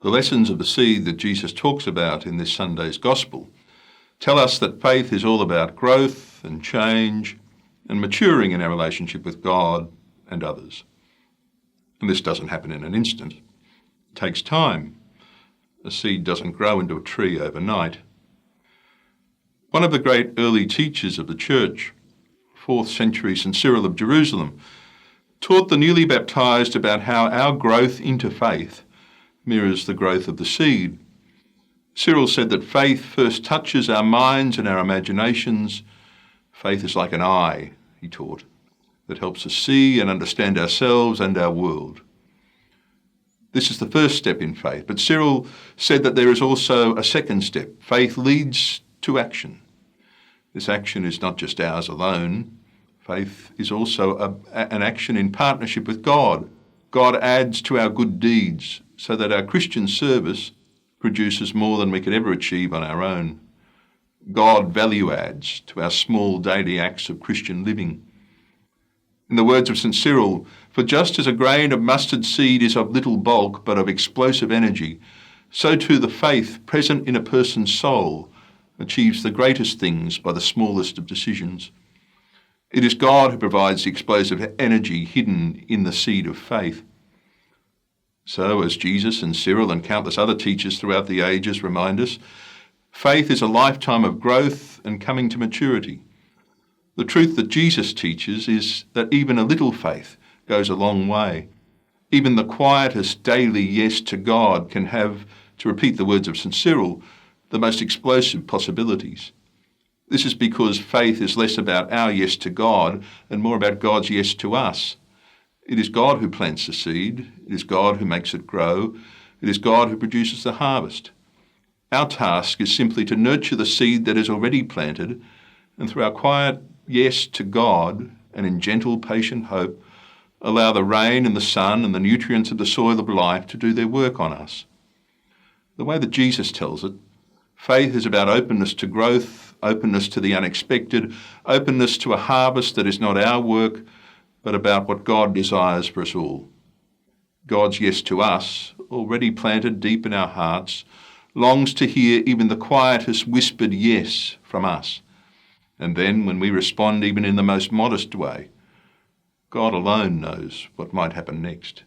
The lessons of the seed that Jesus talks about in this Sunday's Gospel tell us that faith is all about growth and change and maturing in our relationship with God and others. And this doesn't happen in an instant. It takes time. A seed doesn't grow into a tree overnight. One of the great early teachers of the church, 4th century St. Cyril of Jerusalem, taught the newly baptized about how our growth into faith mirrors the growth of the seed. Cyril said that faith first touches our minds and our imaginations. Faith is like an eye, he taught, that helps us see and understand ourselves and our world. This is the first step in faith, but Cyril said that there is also a second step. Faith leads to action. This action is not just ours alone. Faith is also an action in partnership with God. God adds to our good deeds so that our Christian service produces more than we could ever achieve on our own. God value adds to our small daily acts of Christian living. In the words of St. Cyril, for just as a grain of mustard seed is of little bulk but of explosive energy, so too the faith present in a person's soul achieves the greatest things by the smallest of decisions. It is God who provides the explosive energy hidden in the seed of faith. So, as Jesus and Cyril and countless other teachers throughout the ages remind us, faith is a lifetime of growth and coming to maturity. The truth that Jesus teaches is that even a little faith goes a long way. Even the quietest daily yes to God can have, to repeat the words of St. Cyril, the most explosive possibilities. This is because faith is less about our yes to God and more about God's yes to us. It is God who plants the seed. It is God who makes it grow. It is God who produces the harvest. Our task is simply to nurture the seed that is already planted, and through our quiet yes to God and in gentle, patient hope, allow the rain and the sun and the nutrients of the soil of life to do their work on us. The way that Jesus tells it, faith is about openness to growth, openness to the unexpected, openness to a harvest that is not our work, but about what God desires for us all. God's yes to us, already planted deep in our hearts, longs to hear even the quietest whispered yes from us. And then, when we respond even in the most modest way, God alone knows what might happen next.